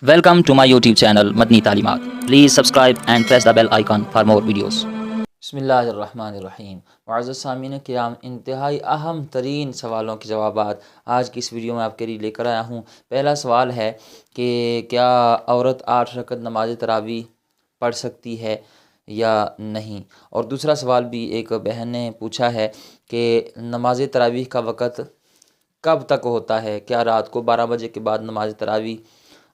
Welcome to my YouTube channel Madni Talimat. Please subscribe and press the bell icon for more videos. बिस्मिल्लाहिर्रहमानिर्रहीम। मुअज़्ज़ज़ सामीन किराम, इंतहाई अहम तरीन सवालों के जवाबात आज की इस वीडियो में आपके लिए लेकर आया हूँ। पहला सवाल है कि क्या औरत 8 रकत नमाज तरावी पढ़ सकती है या नहीं, और दूसरा सवाल भी एक बहन ने पूछा है कि नमाज तरावी का वक़्त कब तक होता है, क्या रात को 12 बजे के बाद नमाज तरावी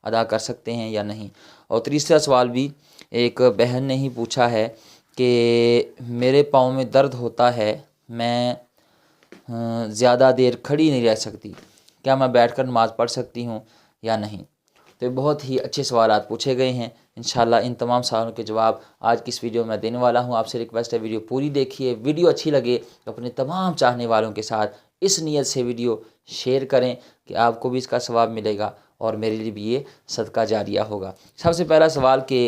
अदा कर सकते हैं या नहीं। और तीसरा सवाल भी एक बहन ने ही पूछा है कि मेरे पाँव में दर्द होता है, मैं ज़्यादा देर खड़ी नहीं रह सकती, क्या मैं बैठकर नमाज़ पढ़ सकती हूँ या नहीं। तो बहुत ही अच्छे सवालात पूछे गए हैं। इंशाल्लाह इन तमाम सवालों के जवाब आज की इस वीडियो में देने वाला हूँ। आपसे रिक्वेस्ट है वीडियो पूरी देखिए। वीडियो अच्छी लगे तो अपने तमाम चाहने वालों के साथ इस नीयत से वीडियो शेयर करें कि आपको भी इसका सवाब मिलेगा और मेरे लिए भी ये सदका जारिया होगा। सबसे पहला सवाल कि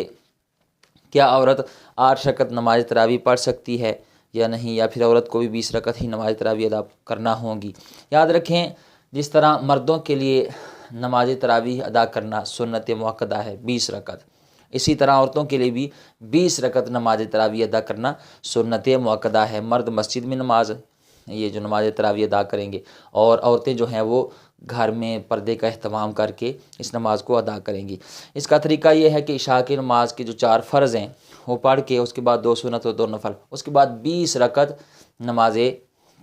क्या औरत 8 रकत नमाज तरावी पढ़ सकती है या नहीं, या फिर औरत को भी 20 रकत ही नमाज तरावी अदा करना होगी। याद रखें, जिस तरह मर्दों के लिए नमाज तरावी अदा करना सुन्नत मुअक्कदा है 20 रकत, इसी तरह औरतों के लिए भी 20 रकत नमाज तरावी अदा करना सुन्नत मुअक्कदा है। मर्द मस्जिद में नमाज ये जो नमाज तरावी अदा करेंगे, और औरतें जो हैं वो घर में पर्दे का अहतमाम करके इस नमाज को अदा करेंगी। इसका तरीका ये है कि इशा की नमाज के जो 4 फ़र्ज़ हैं वो पढ़ के उसके बाद 2 सुन्नत और 2 नफल, उसके बाद 20 रकत नमाज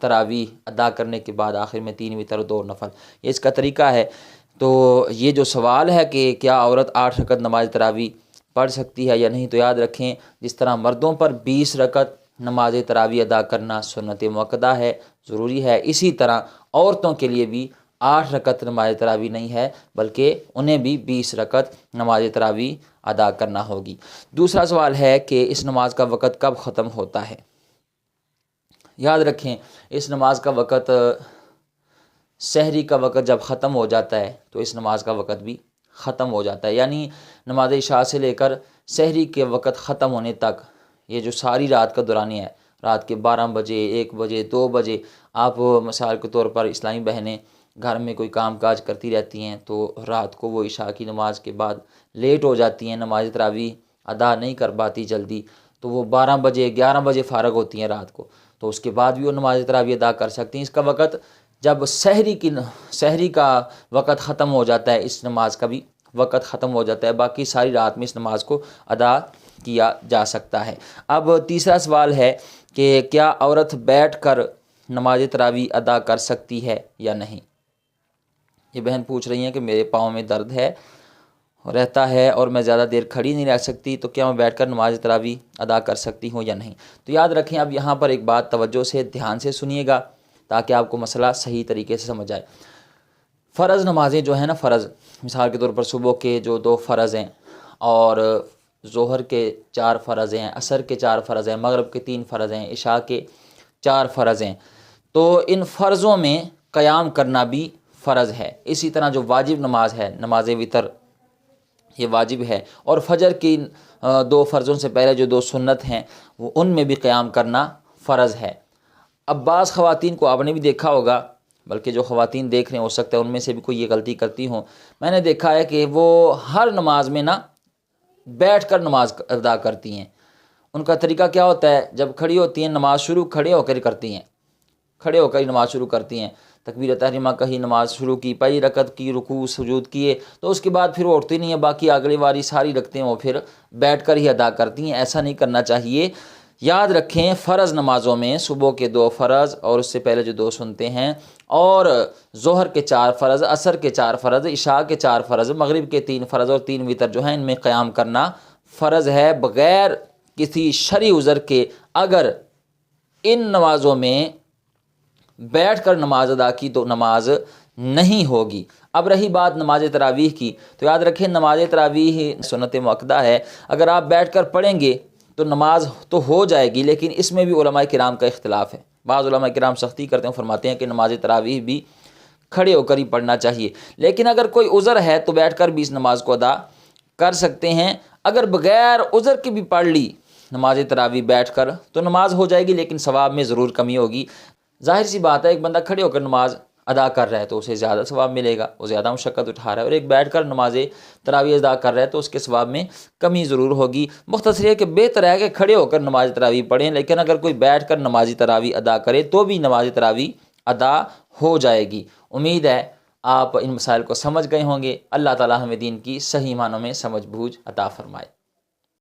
तरावी अदा करने के बाद आखिर में 3 वितर और 2 नफल, ये इसका तरीका है। तो ये जो सवाल है कि क्या औरत 8 रकत नमाज तरावी पढ़ सकती है या नहीं, तो याद रखें, जिस तरह मर्दों पर 20 रकत नमाज तरावी अदा करना सुन्नत मुअक्कदा है, ज़रूरी है, इसी तरह औरतों के लिए भी 8 रकत नमाज तरावी नहीं है, बल्कि उन्हें भी 20 रकत नमाज तरावी अदा करना होगी। दूसरा सवाल है कि इस नमाज का वक़्त कब ख़त्म होता है। याद रखें, इस नमाज का वक़्त सहरी का वक़्त जब ख़त्म हो जाता है तो इस नमाज का वक़्त भी ख़त्म हो जाता है। यानी नमाज इशा से लेकर सहरी के वक़्त ख़त्म होने तक ये जो सारी रात का दौरानिया है, रात के 12 बजे, 1 बजे, 2 बजे, आप मिसाल के तौर पर इस्लामी बहनें घर में कोई काम काज करती रहती हैं तो रात को वो इशा की नमाज के बाद लेट हो जाती हैं, नमाज तरावी अदा नहीं कर पाती जल्दी, तो वो 12 बजे 11 बजे फ़ारग होती हैं रात को, तो उसके बाद भी वो नमाज तरावी अदा कर सकती हैं। इसका वक़्त जब सहरी का वक़्त ख़त्म हो जाता है, इस नमाज का भी वक़्त ख़त्म हो जाता है, बाकी सारी रात में इस नमाज को अदा किया जा सकता है। अब तीसरा सवाल है कि क्या औरत बैठ कर नमाज तरावी अदा कर सकती है या नहीं। ये बहन पूछ रही हैं कि मेरे पाँव में दर्द रहता है और मैं ज़्यादा देर खड़ी नहीं रह सकती, तो क्या मैं बैठकर नमाज तरावी अदा कर सकती हूँ या नहीं। तो याद रखें, अब यहाँ पर एक बात तवज्जो से ध्यान से सुनिएगा ताकि आपको मसला सही तरीके से समझ आए। फ़र्ज़ नमाज़ें जो हैं ना, फ़र्ज़ मिसाल के तौर पर सुबह के जो 2 फ़र्ज़ हैं, और ज़ोहर के 4 फ़र्ज़ हैं, असर के 4 फ़र्ज़ हैं, मगरिब के 3 फ़र्ज़ हैं, इशा के 4 फ़र्ज़ हैं, तो इन फ़र्ज़ों में क़याम करना भी फ़र्ज़ है। इसी तरह जो वाजिब नमाज है, नमाज वितर, ये वाजिब है, और फजर की 2 फ़र्ज़ों से पहले जो 2 सुन्नत हैं वो उनमें भी क़याम करना फ़र्ज़ है। अब बाज़ ख़वातीन को आपने भी देखा होगा, बल्कि जो ख़वातीन देख रहे हैं हो सकता है उनमें से भी कोई ये गलती करती हों, मैंने देखा है कि वो हर नमाज में ना बैठ कर नमाज अदा करती हैं। उनका तरीका क्या होता है, जब खड़ी होती हैं नमाज शुरू खड़े होकर करती हैं, खड़े होकर ही नमाज शुरू करती हैं, तकबीर तहरीमा कही नमाज शुरू की, पहली रकत की, रुकू सुजूद किए, तो उसके बाद फिर वो उठती नहीं है, बाकी अगली वारी सारी रखते हैं वो फिर बैठ कर ही अदा करती हैं। ऐसा नहीं करना चाहिए। याद रखें, फ़र्ज़ नमाज़ों में सुबह के 2 फ़र्ज़ और उससे पहले जो 2 सुनते हैं, और ज़ोहर के 4 फ़र्ज़, असर के 4 फ़र्ज़, इशा के 4 फ़र्ज़, मगरिब के 3 फ़र्ज़ और 3 वितर जो हैं, इनमें क़याम करना फ़र्ज़ है बग़ैर किसी शरई उज़र के। अगर इन नमाज़ों में बैठ कर नमाज अदा की तो नमाज नहीं होगी। अब रही बात नमाज तरावीह की, तो याद रखें, नमाज तरावीह सुन्नत मुअक्कदा है। अगर आप बैठ कर पढ़ेंगे तो नमाज तो हो जाएगी, लेकिन इसमें भी उलमाए किराम का इख्तिलाफ़ है। बाज़ उलमाए किराम सख्ती करते हैं, फरमाते हैं कि नमाज तरावीह भी खड़े होकर ही पढ़ना चाहिए, लेकिन अगर कोई उज़र है तो बैठ कर भी इस नमाज को अदा कर सकते हैं। अगर बग़ैर उज़र की भी पढ़ ली नमाज तरावीह बैठ कर तो नमाज हो जाएगी, लेकिन सवाब में ज़रूर कमी होगी। ज़ाहिर सी बात है, एक बंदा खड़े होकर नमाज ادا کر رہا ہے تو اسے زیادہ ثواب ملے گا، وہ زیادہ مشقت اٹھا رہا ہے، اور ایک بیٹھ کر نماز تراویح ادا کر رہا ہے تو اس کے ثواب میں کمی ضرور ہوگی۔ مختصر ہے کہ بہتر ہے کہ کھڑے ہو کر نماز تراویح پڑھیں، لیکن اگر کوئی بیٹھ کر نماز تراویح ادا کرے تو بھی نماز تراویح ادا ہو جائے گی۔ امید ہے آپ ان مسائل کو سمجھ گئے ہوں گے۔ اللہ تعالی ہمیں دین کی صحیح معنوں میں سمجھ بوجھ عطا فرمائے۔